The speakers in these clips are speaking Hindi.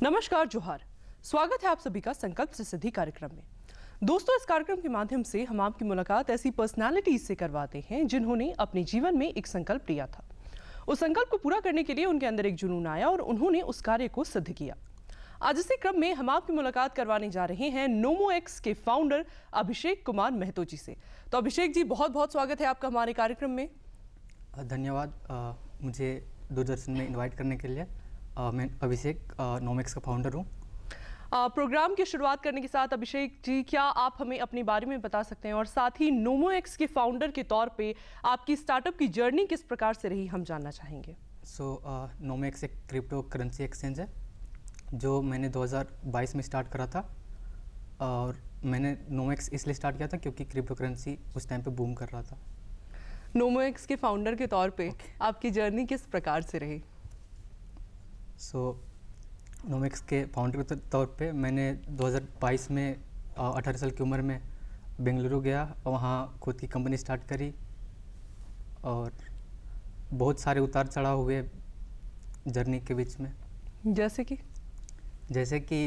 नमस्कार, जोहार। स्वागत है आप सभी का संकल्प से सिद्धि कार्यक्रम में। दोस्तों, इस कार्यक्रम के माध्यम से हम आपकी मुलाकात ऐसी पर्सनालिटीज से करवाते हैं जिन्होंने अपने जीवन में एक संकल्प लिया था। उस संकल्प को पूरा करने के लिए उनके अंदर एक जुनून आया और उन्होंने उस कार्य को सिद्ध किया। आज इसी क्रम में हम आपकी मुलाकात करवाने जा रहे हैं नोमोएक्स के फाउंडर अभिषेक कुमार महतो जी से। तो अभिषेक जी, बहुत बहुत स्वागत है आपका हमारे कार्यक्रम में। धन्यवाद मुझे दूरदर्शन में इनवाइट करने के लिए। मैं अभिषेक नोमोएक्स का फाउंडर हूँ। प्रोग्राम की शुरुआत करने के साथ अभिषेक जी, क्या आप हमें अपने बारे में बता सकते हैं और साथ ही नोमोएक्स के फाउंडर के तौर पे आपकी स्टार्टअप की जर्नी किस प्रकार से रही, हम जानना चाहेंगे। नोमोएक्स एक क्रिप्टो करेंसी एक्सचेंज है जो मैंने 2022 में स्टार्ट करा था। और मैंने नोमोएक्स इसलिए स्टार्ट किया था क्योंकि क्रिप्टो करेंसी उस टाइम पे बूम कर रहा था। नोमोएक्स के फाउंडर के तौर पे आपकी जर्नी किस प्रकार से रही? नोमोएक्स के फाउंडर के तौर पे मैंने 2022 में 18 साल की उम्र में बेंगलुरु गया और वहाँ खुद की कंपनी स्टार्ट करी। और बहुत सारे उतार चढ़ाव हुए जर्नी के बीच में। जैसे कि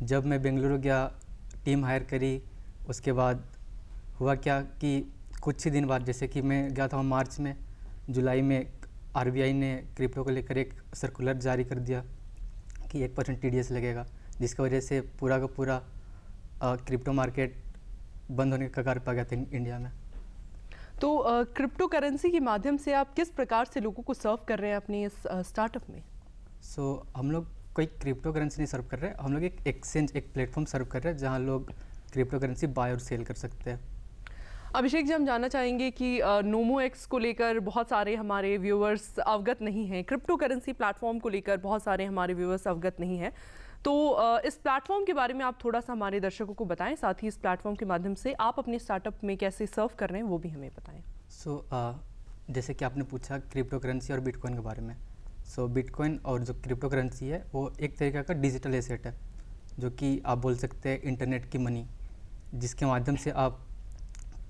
जब मैं बेंगलुरु गया, टीम हायर करी। उसके बाद हुआ क्या कि कुछ ही दिन बाद, जैसे कि मैं गया था मार्च में, जुलाई में आरबीआई ने क्रिप्टो को लेकर एक सर्कुलर जारी कर दिया कि 1% टीडीएस लगेगा, जिसकी वजह से पूरा का पूरा क्रिप्टो मार्केट बंद होने के कगार पर गया था इंडिया में। तो क्रिप्टो करेंसी के माध्यम से आप किस प्रकार से लोगों को सर्व कर रहे हैं अपनी इस स्टार्टअप में? हम लोग कोई क्रिप्टो करेंसी नहीं सर्व कर रहे, हम लोग एक एक्सचेंज, एक प्लेटफॉर्म सर्व कर रहे हैं जहाँ लोग क्रिप्टो करेंसी बाय और सेल कर सकते हैं। अभिषेक जी, हम जानना चाहेंगे कि नोमोएक्स को लेकर बहुत सारे हमारे व्यूअर्स अवगत नहीं हैं, क्रिप्टो करेंसी प्लेटफॉर्म को लेकर बहुत सारे हमारे व्यूअर्स अवगत नहीं हैं। तो इस प्लेटफॉर्म के बारे में आप थोड़ा सा हमारे दर्शकों को बताएं, साथ ही इस प्लेटफॉर्म के माध्यम से आप अपने स्टार्टअप में कैसे सर्व कर रहे हैं वो भी हमें बताएं। जैसे कि आपने पूछा क्रिप्टो करेंसी और बिटकॉइन के बारे में। बिटकॉइन और जो क्रिप्टो करेंसी है वो एक तरीके का डिजिटल एसेट है, जो कि आप बोल सकते हैं इंटरनेट की मनी, जिसके माध्यम से आप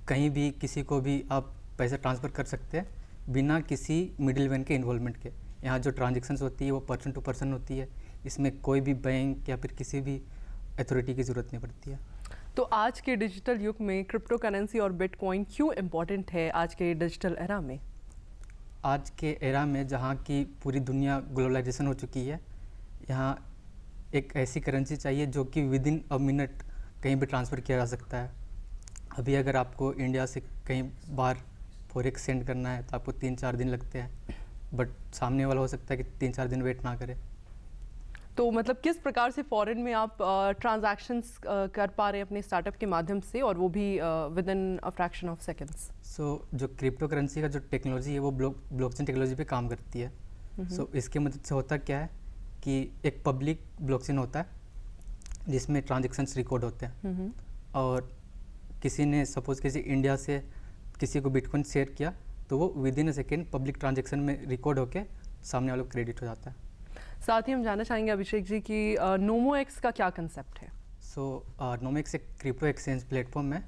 कहीं भी किसी को भी आप पैसे ट्रांसफ़र कर सकते हैं बिना किसी मिडिल मैन के इन्वॉल्वमेंट के। यहाँ जो ट्रांजेक्शन्स होती है वो पर्सन टू पर्सन होती है, इसमें कोई भी बैंक या फिर किसी भी अथॉरिटी की ज़रूरत नहीं पड़ती है। तो आज के डिजिटल युग में क्रिप्टो करेंसी और बिटकॉइन क्यों इम्पोर्टेंट है आज के डिजिटल एरा में? आज के एरा में जहाँ की पूरी दुनिया ग्लोबलाइजेशन हो चुकी है, यहाँ एक ऐसी करेंसी चाहिए जो कि विद इन अ मिनट कहीं भी ट्रांसफ़र किया जा सकता है। अभी अगर आपको इंडिया से कहीं बाहर फॉरेक्स सेंड करना है तो आपको 3-4 दिन लगते हैं, बट सामने वाला हो सकता है कि 3-4 दिन वेट ना करे। तो मतलब किस प्रकार से फॉरेन में आप ट्रांजैक्शंस कर पा रहे हैं अपने स्टार्टअप के माध्यम से, और वो भी with in a fraction of seconds? जो क्रिप्टो करेंसी का जो टेक्नोलॉजी है वो ब्लॉकचेन टेक्नोलॉजी पे काम करती है। इसके मदद से होता क्या है कि एक पब्लिक ब्लॉकचेन होता है जिसमें ट्रांजेक्शन्स रिकॉर्ड होते हैं, और किसी ने सपोज किसी इंडिया से किसी को बिटकॉइन शेयर किया तो वो with in a second public transaction में रिकॉर्ड होके सामने वालों को क्रेडिट हो जाता है। साथ ही हम जानना चाहेंगे अभिषेक जी कि नोमोएक्स का क्या कंसेप्ट है? नोमोएक्स एक क्रिप्टो एक्सचेंज प्लेटफॉर्म है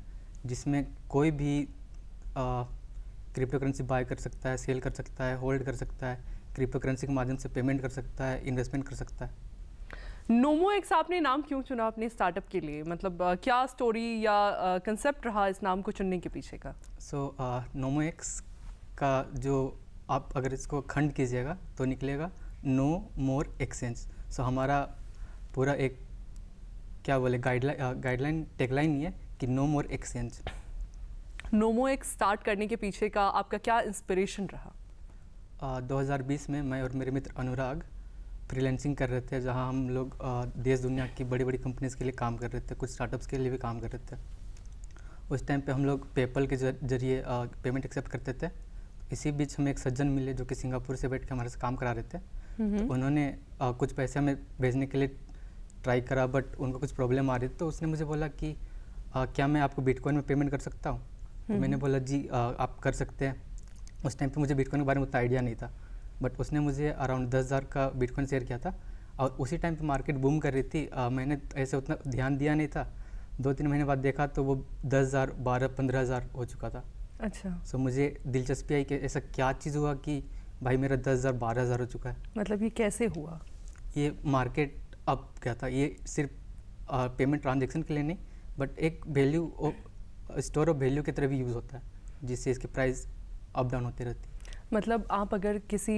जिसमें कोई भी क्रिप्टो करेंसी बाय कर सकता है, सेल कर सकता है, होल्ड कर सकता है, क्रिप्टो करेंसी के माध्यम से पेमेंट कर सकता है, इन्वेस्टमेंट कर सकता है। नोमोएक्स आपने नाम क्यों चुना अपने स्टार्टअप के लिए? मतलब क्या स्टोरी या कंसेप्ट रहा इस नाम को चुनने के पीछे का? नोमोएक्स का जो आप अगर इसको खंड कीजिएगा तो निकलेगा नो मोर एक्सचेंज। हमारा पूरा एक क्या बोले गाइडलाइन टैगलाइन ये है कि नो मोर एक्सचेंज। नोमोएक्स स्टार्ट करने के पीछे का आपका क्या इंस्पिरेशन रहा? 2020 में मैं और मेरे मित्र अनुराग फ्रीलांसिंग कर रहे थे, जहां हम लोग देश दुनिया की बड़ी बड़ी कंपनीज़ के लिए काम कर रहे थे, कुछ स्टार्टअप्स के लिए भी काम कर रहे थे। उस टाइम पे हम लोग पेपल के जरिए पेमेंट एक्सेप्ट करते थे। इसी बीच हमें एक सज्जन मिले जो कि सिंगापुर से बैठ के हमारे से काम करा रहे थे। तो उन्होंने कुछ पैसे हमें भेजने के लिए ट्राई करा, बट उनको कुछ प्रॉब्लम आ रही थी। तो उसने मुझे बोला कि क्या मैं आपको बिटकॉइन में पेमेंट कर सकता हूँ? तो मैंने बोला जी आप कर सकते हैं। उस टाइम पे मुझे बिटकॉइन के बारे में उतना आइडिया नहीं था, बट उसने मुझे अराउंड 10,000 का बिटकॉइन शेयर किया था, और उसी टाइम पे मार्केट बूम कर रही थी। मैंने ऐसे उतना ध्यान दिया नहीं था। 2-3 महीने बाद देखा तो वो 10,000, 12-15,000 हो चुका था। अच्छा। मुझे दिलचस्पी आई कि ऐसा क्या चीज़ हुआ कि भाई मेरा 10,000 12,000 हो चुका है। मतलब ये कैसे हुआ? ये मार्केट अप गया था। ये सिर्फ पेमेंट ट्रांजैक्शन के लिए नहीं, बट एक वैल्यू स्टोर ऑफ वैल्यू की तरह भी यूज़ होता है, जिससे इसकी प्राइस अप डाउन होती रहती है। मतलब आप अगर किसी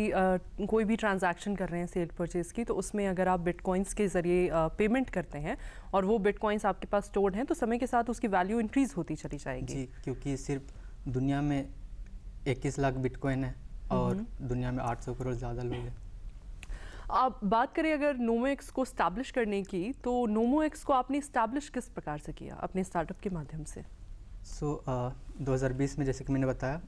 कोई भी ट्रांजैक्शन कर रहे हैं सेल परचेज की, तो उसमें अगर आप बिटकॉइंस के ज़रिए पेमेंट करते हैं और वो बिटकॉइंस आपके पास स्टोर्ड हैं, तो समय के साथ उसकी वैल्यू इंक्रीज होती चली जाएगी। जी, क्योंकि सिर्फ दुनिया में 21 लाख बिटकॉइन है और दुनिया में 800 करोड़ ज़्यादा लोग हैं। आप बात करें अगर नोमोएक्स को स्टैब्लिश करने की, तो नोमोएक्स को आपने स्टैब्लिश किस प्रकार से किया? अपने स्टार्टअप के माध्यम से। 2020 में जैसे कि मैंने बताया,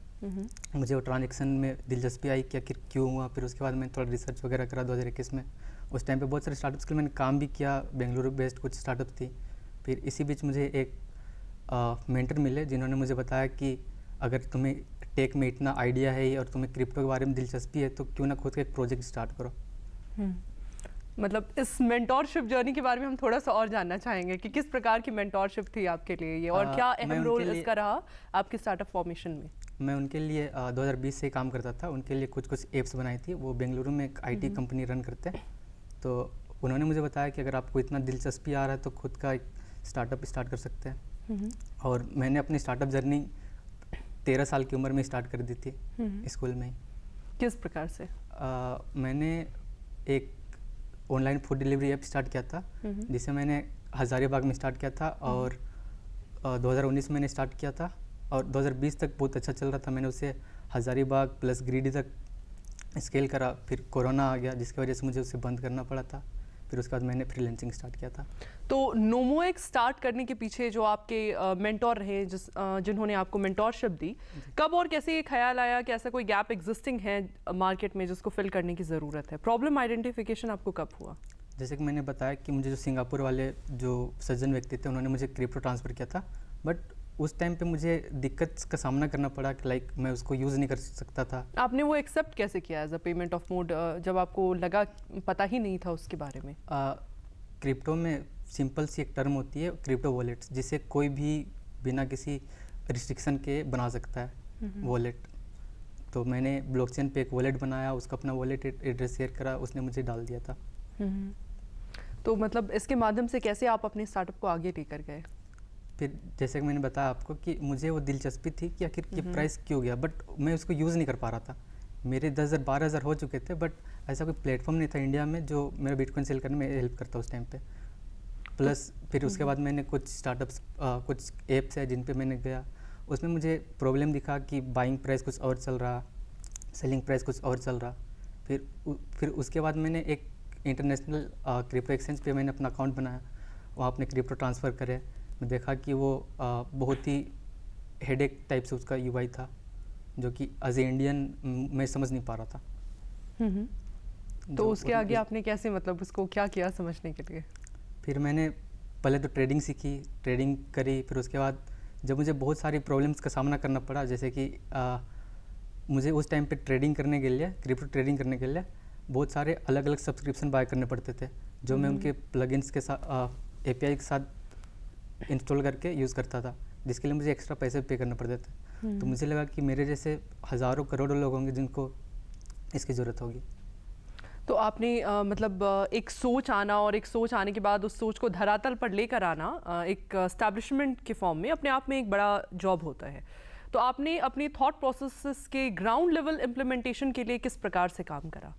मुझे वो ट्रांजेक्शन में दिलचस्पी आई कि आखिर क्यों हुआ। फिर उसके बाद मैंने थोड़ा रिसर्च वगैरह करा 2021 में। उस टाइम पे बहुत सारे स्टार्टअप्स के लिए मैंने काम भी किया, बेंगलुरु बेस्ड कुछ स्टार्टअप थी। फिर इसी बीच मुझे एक मेंटर मिले जिन्होंने मुझे बताया कि अगर तुम्हें टेक में इतना आइडिया है और तुम्हें क्रिप्टो के बारे में दिलचस्पी है, तो क्यों ना खुद का एक प्रोजेक्ट स्टार्ट करो। मतलब इस मेंटोरशिप जर्नी के बारे में हम थोड़ा सा और जानना चाहेंगे कि किस प्रकार की मेंटोरशिप थी आपके लिए ये, और क्या अहम रोल इसका रहा आपके स्टार्टअप फॉर्मेशन में? मैं उनके लिए 2020 से काम करता था। उनके लिए कुछ एप्स बनाई थी। वो बेंगलुरु में एक आईटी कंपनी रन करते हैं। तो उन्होंने मुझे बताया कि अगर आपको इतना दिलचस्पी आ रहा है तो खुद का एक स्टार्टअप स्टार्ट कर सकते हैं। और मैंने अपनी स्टार्टअप जर्नी 13 साल की उम्र में स्टार्ट कर दी थी, स्कूल में ही। किस प्रकार से? मैंने एक online food delivery app start किया था, जिसे मैंने हज़ारीबाग में स्टार्ट किया था और 2019 में मैंने स्टार्ट किया था और 2020 तक बहुत अच्छा चल रहा था। मैंने उसे हज़ारीबाग प्लस गिरिडीह तक स्केल करा। फिर कोरोना आ गया, जिसकी वजह से मुझे उसे बंद करना पड़ा था। फिर उसके बाद मैंने फ्रीलांसिंग स्टार्ट किया था। तो नोमोएक्स स्टार्ट करने के पीछे जो आपके मेंटोर रहे, जिन्होंने आपको मेंटोरशिप दी, कब और कैसे ये ख्याल आया कि ऐसा कोई गैप एग्जिस्टिंग है मार्केट में जिसको फिल करने की ज़रूरत है? प्रॉब्लम आइडेंटिफिकेशन आपको कब हुआ? जैसे कि मैंने बताया कि मुझे जो सिंगापुर वाले जो सज्जन व्यक्ति थे, उन्होंने मुझे क्रिप्टो ट्रांसफ़र किया था। बट उस टाइम पे मुझे दिक्कत का सामना करना पड़ा कि मैं उसको यूज़ नहीं कर सकता था। आपने वो एक्सेप्ट कैसे किया as a payment of mode, जब आपको लगा, पता ही नहीं था उसके बारे में? क्रिप्टो में सिंपल सी एक टर्म होती है क्रिप्टो वॉलेट्स, जिसे कोई भी बिना किसी रिस्ट्रिक्शन के बना सकता है वॉलेट। तो मैंने ब्लॉकचेन पे एक वॉलेट बनाया, उसका अपना वॉलेट एड्रेस शेयर करा, उसने मुझे डाल दिया था। तो मतलब इसके माध्यम से कैसे आप अपने स्टार्टअप को आगे लेकर गए? फिर जैसे कि मैंने बताया आपको कि मुझे वो दिलचस्पी थी कि आखिर ये प्राइस क्यों गया, बट मैं उसको यूज़ नहीं कर पा रहा था। मेरे 10,000 12,000 हो चुके थे, बट ऐसा कोई प्लेटफॉर्म नहीं था इंडिया में जो मेरा बिटकॉइन सेल करने में हेल्प करता उस टाइम पे। प्लस फिर उसके बाद मैंने कुछ स्टार्टअप्स, कुछ एप्स है जिन पे मैंने गया, उसमें मुझे प्रॉब्लम दिखा कि बाइंग प्राइस कुछ और चल रहा, सेलिंग प्राइस कुछ और चल रहा। फिर उसके बाद मैंने एक इंटरनेशनल क्रिप्टो एक्सचेंज पे मैंने अपना अकाउंट बनाया, वहाँ अपने क्रिप्टो ट्रांसफ़र करे। मैं देखा कि वो बहुत ही हेडेक टाइप से उसका यूआई था, जो कि एज ए इंडियन मैं समझ नहीं पा रहा था। तो उसके आगे आपने कैसे, मतलब उसको क्या किया समझने के लिए? फिर मैंने पहले तो ट्रेडिंग सीखी, ट्रेडिंग करी। फिर उसके बाद जब मुझे बहुत सारी प्रॉब्लम्स का सामना करना पड़ा, जैसे कि मुझे उस टाइम पे ट्रेडिंग करने के लिए, क्रिप्टो ट्रेडिंग करने के लिए बहुत सारे अलग अलग सब्सक्रिप्शन बाय करने पड़ते थे, जो मैं उनके प्लगइन्स के साथ एपीआई के साथ इंस्टॉल करके यूज़ करता था, जिसके लिए मुझे एक्स्ट्रा पैसे पे करने पड़ते थे। तो मुझे लगा कि मेरे जैसे हज़ारों करोड़ों लोग होंगे जिनको इसकी ज़रूरत होगी। तो आपने मतलब एक सोच आना, और एक सोच आने के बाद उस सोच को धरातल पर लेकर आना एक एस्टैब्लिशमेंट के फॉर्म में अपने आप में एक बड़ा जॉब होता है। तो आपने अपनी थॉट प्रोसेसेस के ग्राउंड लेवल इम्प्लीमेंटेशन के लिए किस प्रकार से काम करा?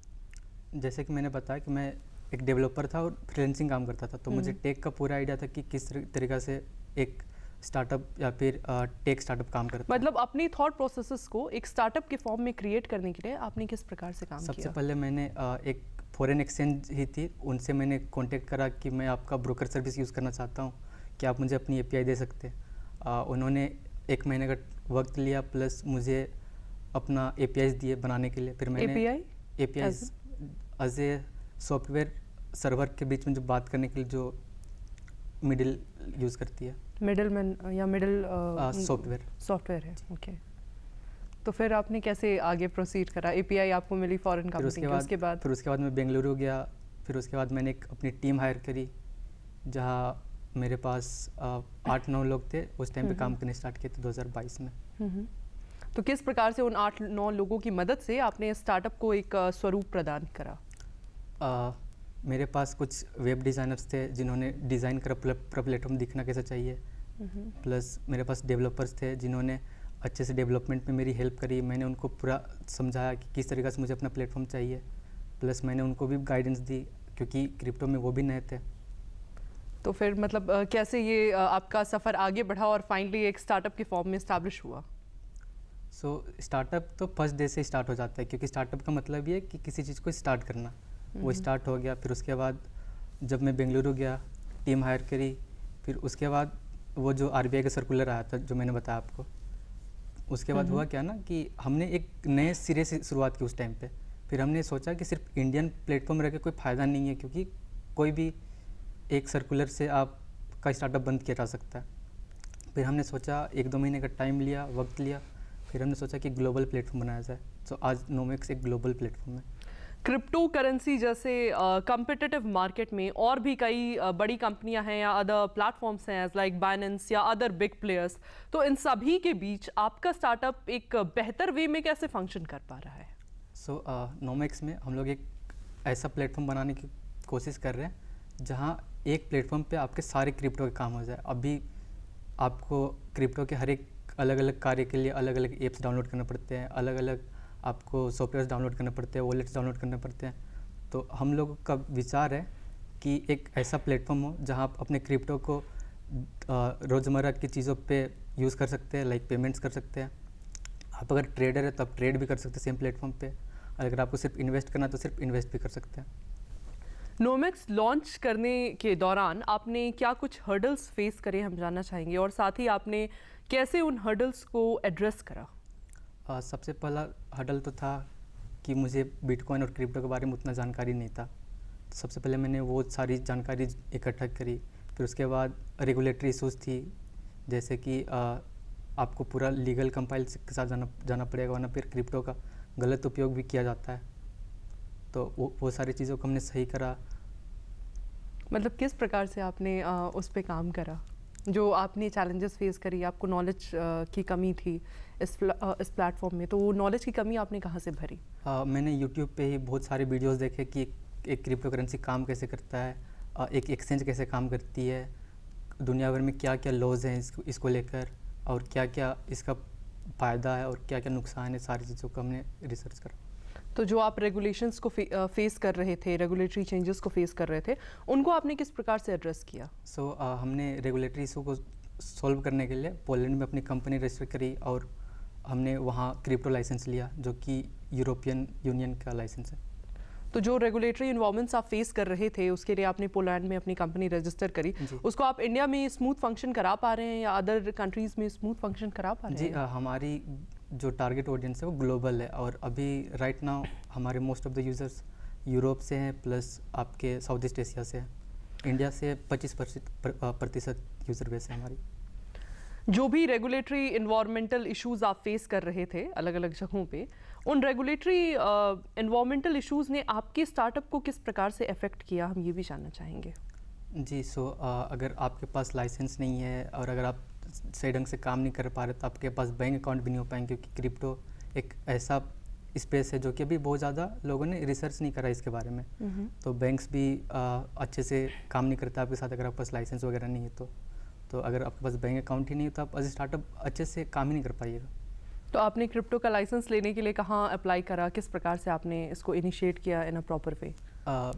जैसे कि मैंने बताया कि मैं एक डेवलपर था और फ्रीलांसिंग काम करता था, तो मुझे टेक का पूरा आइडिया था कि किस तरीक़ा से एक स्टार्टअप या फिर टेक स्टार्टअप काम करता है। मतलब अपनी थॉट प्रोसेसेस को एक स्टार्टअप के फॉर्म में क्रिएट करने के लिए आपने किस प्रकार से काम किया? सबसे पहले मैंने एक फॉरेन एक्सचेंज ही थी, उनसे मैंने कांटेक्ट करा कि मैं आपका ब्रोकर सर्विस यूज़ करना चाहता हूँ, कि आप मुझे अपनी एपीआई दे सकते हैं। उन्होंने 1 महीने का वक्त लिया, प्लस मुझे अपना एपीआईज दिए बनाने के लिए। फिर मैंने APIs as a software server के बीच में जो बात करने के लिए जो मिडिल यूज़ करती है, मिडिलमैन या मिडिल सॉफ्टवेयर है। ओके। तो फिर आपने कैसे आगे प्रोसीड करा? एपीआई आपको मिली फॉरेन कंपनी की, उसके बाद? फिर उसके बाद मैं बेंगलुरु गया। फिर उसके बाद मैंने एक अपनी टीम हायर करी, जहाँ मेरे पास 8-9 लोग थे। उस टाइम पे काम करने स्टार्ट किए थे 2022 में। तो किस प्रकार से उन 8-9 लोगों की मदद से आपने स्टार्टअप को एक स्वरूप प्रदान करा? मेरे पास कुछ वेब डिज़ाइनर्स थे जिन्होंने डिज़ाइन करा प्लेटफॉर्म दिखना कैसा चाहिए, प्लस मेरे पास डेवलपर्स थे जिन्होंने अच्छे से डेवलपमेंट में मेरी हेल्प करी। मैंने उनको पूरा समझाया कि किस तरीक़े से मुझे अपना प्लेटफॉर्म चाहिए, प्लस मैंने उनको भी गाइडेंस दी क्योंकि क्रिप्टो में वो भी नए थे। तो फिर मतलब कैसे ये आपका सफ़र आगे बढ़ा और फाइनली एक स्टार्टअप के फॉर्म में इस्टेब्लिश हुआ? स्टार्टअप तो फर्स्ट डे से स्टार्ट हो जाता है, क्योंकि स्टार्टअप का मतलब ये है कि किसी चीज़ को स्टार्ट करना। वो स्टार्ट हो गया। फिर उसके बाद जब मैं बेंगलुरु गया, टीम हायर करी, फिर उसके बाद वो जो आरबीआई का सर्कुलर आया था जो मैंने बताया आपको, उसके बाद हुआ क्या ना कि हमने एक नए सिरे से शुरुआत की उस टाइम पे। फिर हमने सोचा कि सिर्फ इंडियन प्लेटफॉर्म रह के कोई फ़ायदा नहीं है, क्योंकि कोई भी एक सर्कुलर से आपका स्टार्टअप बंद किया जा सकता है। फिर हमने सोचा 1-2 महीने का टाइम लिया, वक्त लिया, फिर हमने सोचा कि ग्लोबल प्लेटफॉर्म बनाया जाए। तो आज नोमेक्स एक ग्लोबल प्लेटफॉर्म है। क्रिप्टो करेंसी जैसे कम्पिटिटिव मार्केट में और भी कई बड़ी कंपनियां हैं या अदर प्लेटफॉर्म्स हैं लाइक बाइनेंस या अदर बिग प्लेयर्स, तो इन सभी के बीच आपका स्टार्टअप एक बेहतर वे में कैसे फंक्शन कर पा रहा है? नोमेक्स में हम लोग एक ऐसा प्लेटफॉर्म बनाने की कोशिश कर रहे हैं जहां एक प्लेटफॉर्म पे आपके सारे क्रिप्टो के काम हो जाए। अभी आपको क्रिप्टो के हर एक अलग अलग कार्य के लिए अलग अलग ऐप्स डाउनलोड करने पड़ते हैं, अलग अलग आपको सॉफ्टवेयर डाउनलोड करने पड़ते हैं, वॉलेट्स डाउनलोड करने पड़ते हैं। तो हम लोगों का विचार है कि एक ऐसा प्लेटफॉर्म हो जहां आप अपने क्रिप्टो को रोज़मर्रा की चीज़ों पे यूज़ कर सकते हैं, लाइक पेमेंट्स कर सकते हैं। आप अगर ट्रेडर है तो आप ट्रेड भी कर सकते हैं सेम प्लेटफॉर्म पे। अगर आपको सिर्फ इन्वेस्ट करना है तो सिर्फ इन्वेस्ट भी कर सकते हैं। नोमेक्स लॉन्च करने के दौरान आपने क्या कुछ हर्डल्स फेस करे, हम जानना चाहेंगे, और साथ ही आपने कैसे उन हर्डल्स को एड्रेस करा? सबसे पहला हर्डल तो था कि मुझे बिटकॉइन और क्रिप्टो के बारे में उतना जानकारी नहीं था। तो सबसे पहले मैंने वो सारी जानकारी इकट्ठा करी। फिर उसके बाद रेगुलेटरी इशूज़ थी, जैसे कि आपको पूरा लीगल कंपाइल के साथ जाना पड़ेगा, वरना फिर क्रिप्टो का गलत उपयोग भी किया जाता है। तो वो सारी चीज़ों को हमने सही करा। मतलब किस प्रकार से आपने उस पे काम करा? जो आपने चैलेंजेस फेस करी, आपको नॉलेज की कमी थी इस प्लेटफॉर्म में, तो वो नॉलेज की कमी आपने कहाँ से भरी? मैंने यूट्यूब पे ही बहुत सारे वीडियोस देखे कि एक क्रिप्टो करेंसी काम कैसे करता है, एक एक्सचेंज कैसे काम करती है, दुनिया भर में क्या क्या लॉज हैं इसको लेकर, और क्या क्या इसका फ़ायदा है और क्या क्या नुकसान है, सारी चीज़ों को हमने रिसर्च करा। तो जो आप रेगुलेशंस को फेस कर रहे थे, रेगुलेटरी चेंजेस को फेस कर रहे थे, उनको आपने किस प्रकार से एड्रेस किया? हमने रेगुलेटरी इशू को सॉल्व करने के लिए पोलैंड में अपनी कंपनी रजिस्टर करी और हमने वहाँ क्रिप्टो लाइसेंस लिया, जो कि यूरोपियन यूनियन का लाइसेंस है। तो जो रेगुलेटरी इन्वॉल्वमेंट्स आप फेस कर रहे थे, उसके लिए आपने पोलैंड में अपनी कंपनी रजिस्टर करी, उसको आप इंडिया में स्मूथ फंक्शन करा पा रहे हैं या अदर कंट्रीज़ में स्मूथ फंक्शन करा पा रहे हैं? जी, हमारी जो टारगेट ऑडियंस है वो ग्लोबल है, और अभी राइट नाउ हमारे most of the users Europe से हैं, प्लस आपके साउथ ईस्ट एशिया से हैं। इंडिया से 25% यूज़र बेस है हमारी। जो भी रेगुलेटरी इन्वायरमेंटल इश्यूज आप फेस कर रहे थे अलग अलग जगहों पे, उन रेगुलेटरी इन्वायरमेंटल इश्यूज ने आपके स्टार्टअप को किस प्रकार से अफेक्ट किया, हम ये भी जानना चाहेंगे। जी, अगर आपके पास लाइसेंस नहीं है और अगर आप सही ढंग से काम नहीं कर पा रहे तो आपके पास बैंक अकाउंट भी नहीं हो पाएंगे, क्योंकि क्रिप्टो एक ऐसा स्पेस है जो कि अभी बहुत ज़्यादा लोगों ने रिसर्च नहीं करा इसके बारे में। तो बैंक्स भी अच्छे से काम नहीं करता आपके साथ अगर आपके पास लाइसेंस वगैरह नहीं है तो अगर आपके पास बैंक अकाउंट ही नहीं है तो आप एज स्टार्टअप अच्छे से काम ही नहीं कर पाइएगा। तो आपने क्रिप्टो का लाइसेंस लेने के लिए कहाँ अप्लाई करा, किस प्रकार से आपने इसको इनिशिएट किया इन अ प्रॉपर वे?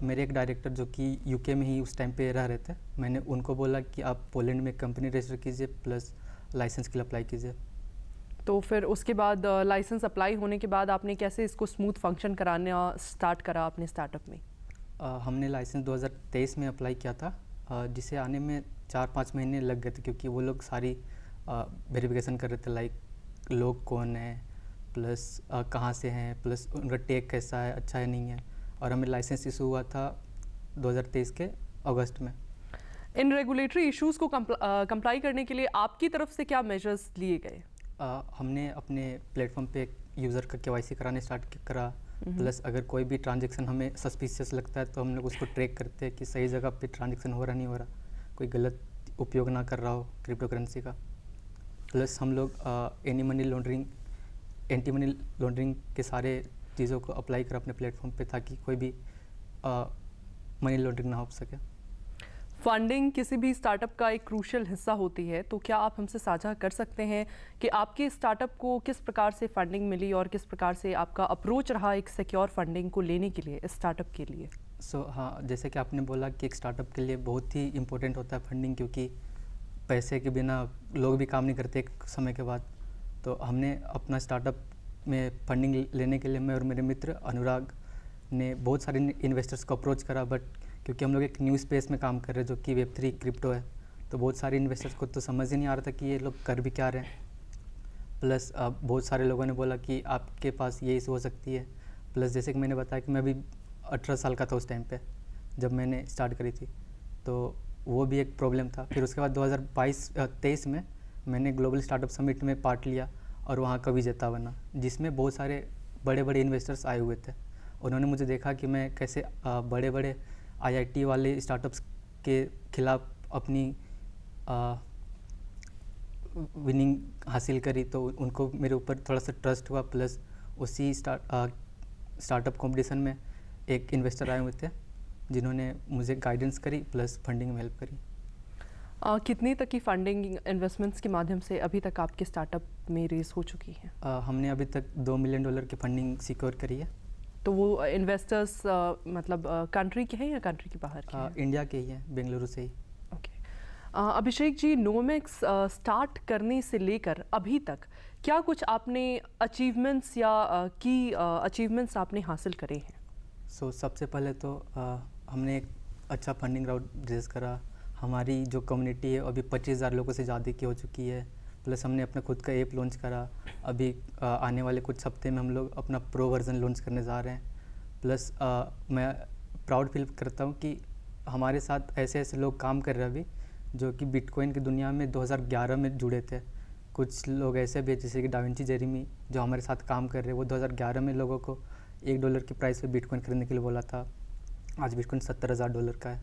मेरे एक डायरेक्टर जो कि यूके में ही उस टाइम पे रह रहे थे, मैंने उनको बोला कि आप पोलैंड में कंपनी रजिस्टर कीजिए प्लस लाइसेंस के लिए अप्लाई कीजिए। तो फिर उसके बाद लाइसेंस अप्लाई होने के बाद आपने कैसे इसको स्मूथ फंक्शन कराना स्टार्ट करा अपने स्टार्टअप में? हमने लाइसेंस 2023 में अप्लाई किया था, जिसे आने में 4-5 महीने लग गए थे, क्योंकि वो लोग सारी वेरिफिकेशन कर रहे थे, लाइक लोग कौन है, प्लस कहाँ से हैं, प्लस उनका टेक कैसा है, अच्छा है नहीं है। और हमें लाइसेंस इशू हुआ था 2023 के अगस्त में। इन रेगुलेटरी इश्यूज को कंप्लाई करने के लिए आपकी तरफ से क्या मेजर्स लिए गए? हमने अपने प्लेटफॉर्म पे यूज़र का KYC कराने स्टार्ट करा, प्लस अगर कोई भी ट्रांजेक्शन हमें सस्पिशियस लगता है तो हम लोग उसको ट्रैक करते हैं कि सही जगह पे ट्रांजेक्शन हो रहा नहीं हो रहा, कोई गलत उपयोग ना कर रहा हो क्रिप्टो करेंसी का। प्लस हम लोग एंटी मनी लॉन्ड्रिंग के सारे चीज़ों को अप्लाई कर अपने प्लेटफॉर्म पे, ताकि कोई भी मनी लॉन्ड्रिंग ना हो सके। फंडिंग किसी भी स्टार्टअप का एक क्रूशियल हिस्सा होती है, तो क्या आप हमसे साझा कर सकते हैं कि आपके स्टार्टअप को किस प्रकार से फंडिंग मिली और किस प्रकार से आपका अप्रोच रहा एक सिक्योर फंडिंग को लेने के लिए स्टार्टअप के लिए? हाँ, जैसे कि आपने बोला कि एक स्टार्टअप के लिए बहुत ही इम्पोर्टेंट होता है फंडिंग, क्योंकि पैसे के बिना लोग भी काम नहीं करते एक समय के बाद। तो हमने अपना स्टार्टअप में फंडिंग लेने के लिए मैं और मेरे मित्र अनुराग ने बहुत सारे इन्वेस्टर्स को अप्रोच करा, बट क्योंकि हम लोग एक न्यू स्पेस में काम कर रहे हैं जो कि Web3 क्रिप्टो है, तो बहुत सारे इन्वेस्टर्स को तो समझ ही नहीं आ रहा था कि ये लोग कर भी क्या रहे हैं। प्लस बहुत सारे लोगों ने बोला कि आपके पास ये इशू हो सकती है। प्लस जैसे कि मैंने बताया कि मैं अभी 18 साल का था उस टाइम पे जब मैंने स्टार्ट करी थी, तो वो भी एक प्रॉब्लम था। फिर उसके बाद 2023 में मैंने ग्लोबल स्टार्टअप समिट में पार्ट लिया और वहाँ का विजेता बना, जिसमें बहुत सारे बड़े बड़े इन्वेस्टर्स आए हुए थे। उन्होंने मुझे देखा कि मैं कैसे बड़े बड़े IIT वाले स्टार्टअप्स के खिलाफ अपनी विनिंग हासिल करी, तो उनको मेरे ऊपर थोड़ा सा ट्रस्ट हुआ। प्लस उसी स्टार्टअप कंपटीशन में एक इन्वेस्टर आए हुए थे जिन्होंने मुझे गाइडेंस करी प्लस फंडिंग में हेल्प करी। कितनी तक की फंडिंग इन्वेस्टमेंट्स के माध्यम से अभी तक आपके स्टार्टअप में रेस हो चुकी है? हमने अभी तक $2 मिलियन की फंडिंग सिक्योर करी है। तो वो इन्वेस्टर्स मतलब कंट्री के हैं या कंट्री के बाहर के हैं? इंडिया के ही हैं, बेंगलुरु से ही। Okay. Abhishek ji, Nomex start करने से लेकर अभी तक क्या कुछ आपने अचीवमेंट्स या की अचीवमेंट्स आपने हासिल करे हैं? सबसे पहले तो हमने एक अच्छा फंडिंग राउंड रेज करा। हमारी जो कम्युनिटी है अभी 25,000 लोगों से ज़्यादा की हो चुकी है। प्लस हमने अपना खुद का ऐप लॉन्च करा। अभी आने वाले कुछ हफ्ते में हम लोग अपना प्रो वर्जन लॉन्च करने जा रहे हैं। प्लस मैं प्राउड फील करता हूँ कि हमारे साथ ऐसे ऐसे लोग काम कर रहे हैं अभी जो कि बिटकॉइन की दुनिया में 2011 में जुड़े थे। कुछ लोग ऐसे भी जैसे कि डाविंची जेरेमी जो हमारे साथ काम कर रहे हैं, वो 2011 में लोगों को $1 की प्राइस पे बिटकॉइन खरीदने के लिए बोला था। आज बिटकॉइन $70,000 का है,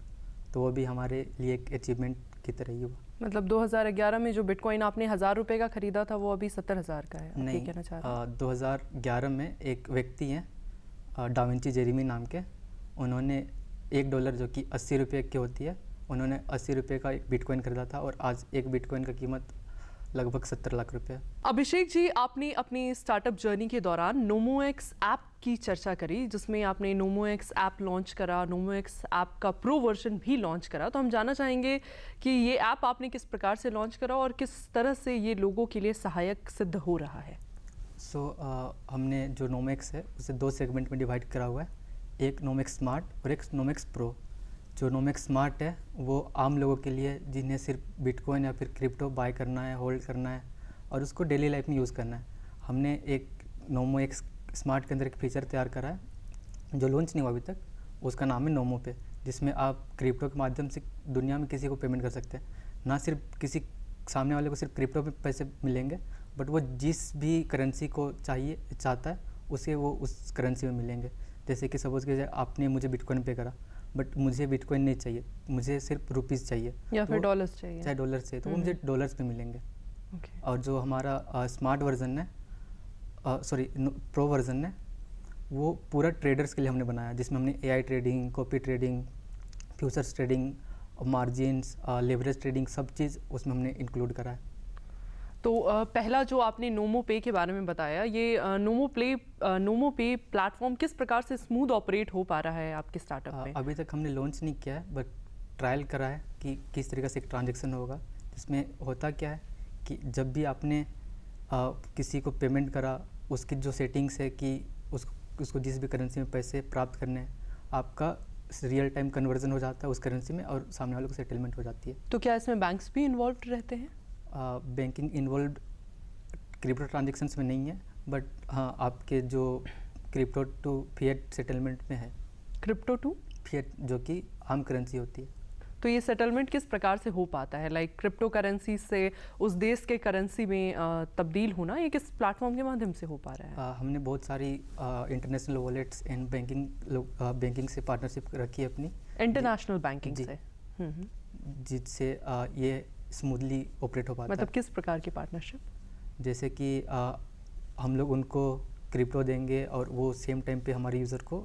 तो वो भी हमारे लिए एक अचीवमेंट की तरह ही हुआ। मतलब 2011 में जो बिटकॉइन आपने ₹1,000 का खरीदा था वो अभी 70,000 का है? नहीं, कहना चाह रहे हैं? 2011 में एक व्यक्ति हैं डाविंची जेरेमी नाम के, उन्होंने $1 जो कि ₹80 की होती है, उन्होंने ₹80 का एक बिटकॉइन खरीदा था और आज एक बिटकॉइन का कीमत लगभग 70 लाख रुपये। अभिषेक जी, आपने अपनी स्टार्टअप जर्नी के दौरान नोमोएक्स ऐप की चर्चा करी, जिसमें आपने नोमोएक्स ऐप लॉन्च करा, नोमोएक्स ऐप का प्रो वर्जन भी लॉन्च करा। तो हम जानना चाहेंगे कि ये ऐप आपने किस प्रकार से लॉन्च करा और किस तरह से ये लोगों के लिए सहायक सिद्ध हो रहा है? हमने जो नोमेक्स है उसे 2 सेगमेंट में डिवाइड करा हुआ है, एक नोमेक्स स्मार्ट और एक नोमेक्स प्रो। जो नोमेक्स स्मार्ट है वो आम लोगों के लिए जिन्हें सिर्फ बिटकॉइन या फिर क्रिप्टो बाय करना है, होल्ड करना है और उसको डेली लाइफ में यूज़ करना है। हमने एक नोमोएक्स स्मार्ट के अंदर एक फीचर तैयार करा है जो लॉन्च नहीं हुआ अभी तक, उसका नाम है नोमो पे, जिसमें आप क्रिप्टो के माध्यम से दुनिया में किसी को पेमेंट कर सकते हैं। ना सिर्फ किसी सामने वाले को सिर्फ क्रिप्टो पे पैसे मिलेंगे, बट वो जिस भी करेंसी को चाहता है उसे वो उस करेंसी में मिलेंगे। जैसे कि सपोज़ कीजिए आपने मुझे बिटकॉइन पे करा, बट मुझे बिटकॉइन नहीं चाहिए, मुझे सिर्फ रुपीज़ चाहिए या फिर डॉलर्स चाहिए, चाहे डॉलर चाहिए, तो वो मुझे डॉलर्स पे मिलेंगे। और जो हमारा स्मार्ट वर्जन है, प्रो वर्जन है, वो पूरा ट्रेडर्स के लिए हमने बनाया, जिसमें हमने AI trading, copy trading, futures trading, margins, leverage trading, सब चीज़ उसमें हमने इंक्लूड करा है। तो पहला जो आपने नोमो पे के बारे में बताया, ये नोमो पे प्लेटफॉर्म किस प्रकार से स्मूथ ऑपरेट हो पा रहा है आपके स्टार्टअप में? अभी तक हमने लॉन्च नहीं किया है, बट ट्रायल करा है कि किस तरीके से एक ट्रांजेक्शन होगा। जिसमें होता क्या है कि जब भी आपने किसी को पेमेंट करा, उसकी जो सेटिंग्स है कि उसको जिस भी करेंसी में पैसे प्राप्त करने हैं, आपका रियल टाइम कन्वर्जन हो जाता है उस करेंसी में और सामने वालों को सेटलमेंट हो जाती है। तो क्या इसमें बैंक्स भी इन्वॉल्व रहते हैं? बैंकिंग इन्वॉल्व क्रिप्टो ट्रांजेक्शन्स में नहीं है, बट हाँ आपके जो क्रिप्टो टू फिएट सेटलमेंट में है। क्रिप्टो टू फिएट जो कि आम करेंसी होती है। तो ये सेटलमेंट किस प्रकार से हो पाता है? लाइक क्रिप्टो करेंसी से उस देश के करेंसी में तब्दील होना, ये किस प्लेटफॉर्म के माध्यम से हो पा रहा है? हमने बहुत सारी इंटरनेशनल वॉलेट्स एंड बैंकिंग से पार्टनरशिप रखी है अपनी, इंटरनेशनल बैंकिंग से, जिससे ये स्मूथली ऑपरेट हो पाता है। मतलब किस प्रकार की पार्टनरशिप? जैसे कि हम लोग उनको क्रिप्टो देंगे और वो सेम टाइम पे हमारे यूज़र को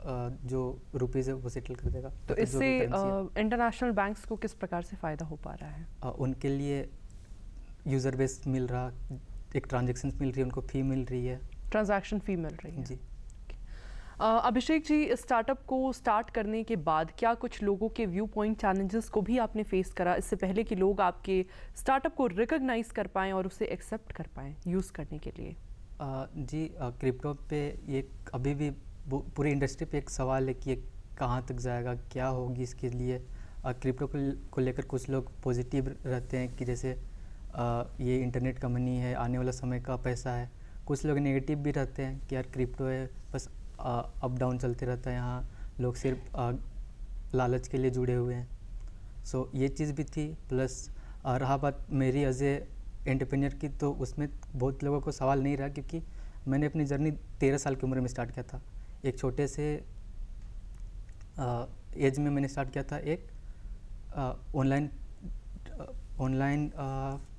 जो रुपीज़ है वो सेटल कर देगा। तो फिर जो इससे भी currency है, इंटरनेशनल बैंक्स को किस प्रकार से फ़ायदा हो पा रहा है? उनके लिए यूज़र बेस मिल रहा, एक ट्रांजेक्शन मिल रही है, उनको फ़ी मिल रही है। ट्रांजैक्शन फ़ी मिल रही है। जी। अभिषेक जी, स्टार्टअप को स्टार्ट करने के बाद क्या कुछ लोगों के व्यू पॉइंट चैलेंजेस को भी आपने फेस करा, इससे पहले कि लोग आपके स्टार्टअप को रिकॉग्नाइज कर पाएँ और उसे एक्सेप्ट कर पाएँ यूज़ करने के लिए? जी, क्रिप्टो पे ये अभी भी पूरी इंडस्ट्री पे एक सवाल है कि ये कहाँ तक जाएगा, क्या होगी इसके लिए। क्रिप्टो को लेकर कुछ लोग पॉजिटिव रहते हैं कि जैसे ये इंटरनेट का मनी है, आने वाला समय का पैसा है। कुछ लोग नेगेटिव भी रहते हैं कि यार क्रिप्टो है, बस अप डाउन चलते रहता है, यहाँ लोग सिर्फ लालच के लिए जुड़े हुए हैं। सो ये चीज़ भी थी। प्लस रहा बात मेरी एज ए एंटरप्रेन्योर की, तो उसमें बहुत लोगों को सवाल नहीं रहा, क्योंकि मैंने अपनी जर्नी 13 साल की उम्र में स्टार्ट किया था। एक छोटे से एज में मैंने स्टार्ट किया था एक ऑनलाइन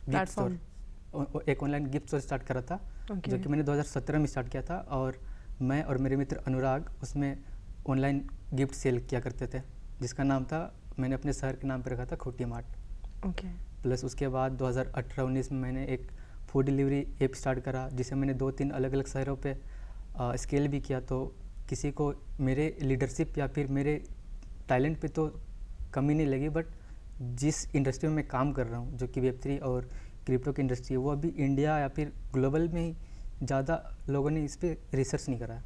गिफ्ट स्टोर, एक ऑनलाइन गिफ्ट स्टोर स्टार्ट करा था। जो कि मैंने 2017 में स्टार्ट किया था, और मैं और मेरे मित्र अनुराग उसमें ऑनलाइन गिफ्ट सेल किया करते थे, जिसका नाम था, मैंने अपने शहर के नाम पर रखा था खूंटी मार्ट। ओके। प्लस उसके बाद 2018-19 में मैंने एक फूड डिलीवरी ऐप स्टार्ट करा, जिसे मैंने 2-3 अलग अलग शहरों पे स्केल भी किया। तो किसी को मेरे लीडरशिप या फिर मेरे टैलेंट पे तो कमी नहीं लगी, बट जिस इंडस्ट्री में मैं काम कर रहा हूँ, जो कि वेब3 और क्रिप्टो की इंडस्ट्री है, वो अभी इंडिया या फिर ग्लोबल में ही ज़्यादा लोगों ने इस पर रिसर्च नहीं करा है।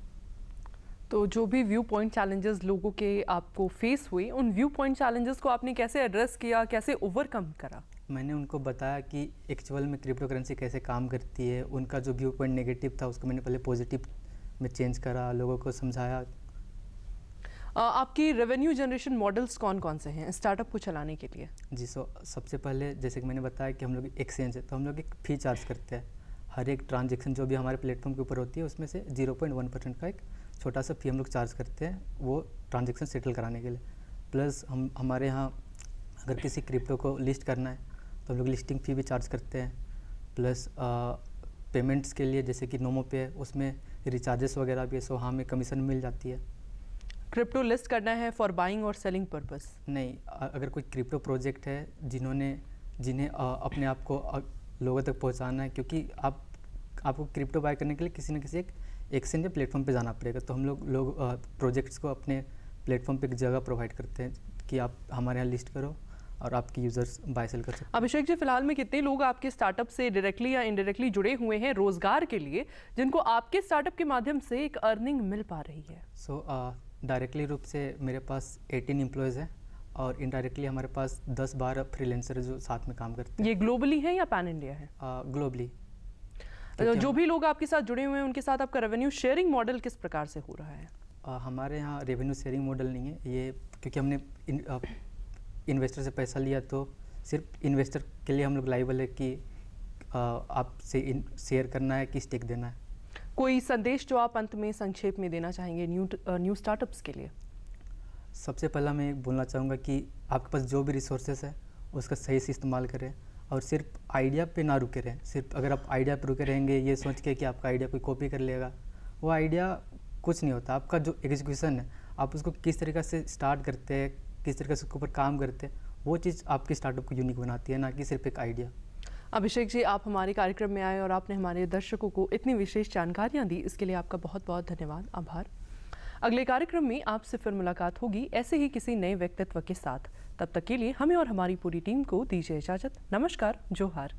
तो जो भी व्यू पॉइंट चैलेंजेस लोगों के आपको फेस हुए, उन व्यू पॉइंट चैलेंजेस को आपने कैसे एड्रेस किया, कैसे ओवरकम करा? मैंने उनको बताया कि एक्चुअल में क्रिप्टो करेंसी कैसे काम करती है। उनका जो व्यू पॉइंट नेगेटिव था उसको मैंने पहले पॉजिटिव में चेंज करा, लोगों को समझाया। आपकी रेवेन्यू जनरेशन मॉडल्स कौन कौन से हैं स्टार्टअप को चलाने के लिए? जी, सबसे पहले जैसे कि मैंने बताया कि हम लोग एक्सचेंज है, तो हम लोग एक फ़ी चार्ज करते हैं। हर एक ट्रांजेक्शन जो भी हमारे प्लेटफॉर्म के ऊपर होती है, उसमें से 0.1% का एक छोटा सा फ़ी हम लोग चार्ज करते हैं, वो ट्रांजेक्शन सेटल कराने के लिए। प्लस हमारे यहाँ अगर किसी क्रिप्टो को लिस्ट करना है तो हम लोग लिस्टिंग फ़ी भी चार्ज करते हैं। प्लस पेमेंट्स के लिए जैसे कि नोमो पे है, उसमें रिचार्जेस वगैरह भी है, सो हमें कमीशन मिल जाती है। क्रिप्टो लिस्ट करना है फॉर बाइंग और सेलिंग पर्पस? नहीं, अगर कोई क्रिप्टो प्रोजेक्ट है जिन्हें अपने आप को लोगों तक पहुंचाना है, क्योंकि आपको क्रिप्टो बाय करने के लिए किसी न किसी एक एक्सचेंज या प्लेटफॉर्म पे जाना पड़ेगा। तो हम लोग प्रोजेक्ट्स को अपने प्लेटफॉर्म पे एक जगह प्रोवाइड करते हैं कि आप हमारे यहाँ लिस्ट करो और आपके यूज़र्स बाय सेल कर सकते हैं। अभिषेक जी, फिलहाल में कितने लोग आपके स्टार्टअप से डायरेक्टली या इनडायरेक्टली जुड़े हुए हैं रोजगार के लिए, जिनको आपके स्टार्टअप के माध्यम से एक अर्निंग मिल पा रही है? डायरेक्टली रूप से मेरे पास 18 एम्प्लॉयज़ हैं, और इनडायरेक्टली हमारे पास 10-12 फ्रीलांसर जो साथ में काम करते हैं। ये ग्लोबली है या पैन इंडिया है? ग्लोबली। जो भी लोग आपके साथ जुड़े हुए हैं उनके साथ आपका रेवेन्यू शेयरिंग मॉडल किस प्रकार से हो रहा है? हमारे यहाँ रेवेन्यू शेयरिंग मॉडल नहीं है ये, क्योंकि हमने इन्वेस्टर से पैसा लिया, तो सिर्फ इन्वेस्टर के लिए हम लोग लाइबल है कि आपसे शेयर करना है कि स्टेक देना है। कोई संदेश जो आप अंत में संक्षेप में देना चाहेंगे न्यू स्टार्टअप्स के लिए? सबसे पहला मैं बोलना चाहूँगा कि आपके पास जो भी रिसोर्सेस है उसका सही से इस्तेमाल करें, और सिर्फ आइडिया पे ना रुके रहें। सिर्फ अगर आप आइडिया पे रुके रहेंगे ये सोच के कि आपका आइडिया कोई कॉपी कर लेगा, वो आइडिया कुछ नहीं होता। आपका जो एग्जीक्यूशन है, आप उसको किस तरीक़े से स्टार्ट करते हैं, किस तरीके से उसके ऊपर काम करते हैं, वो चीज़ आपके स्टार्टअप को यूनिक बनाती है, ना कि सिर्फ एक आइडिया। अभिषेक जी, आप हमारे कार्यक्रम में आए और आपने हमारे दर्शकों को इतनी विशेष जानकारियाँ दी, इसके लिए आपका बहुत बहुत धन्यवाद, आभार। अगले कार्यक्रम में आपसे फिर मुलाकात होगी ऐसे ही किसी नए व्यक्तित्व के साथ। तब तक के लिए हमें और हमारी पूरी टीम को दीजिए इजाज़त। नमस्कार, जोहार।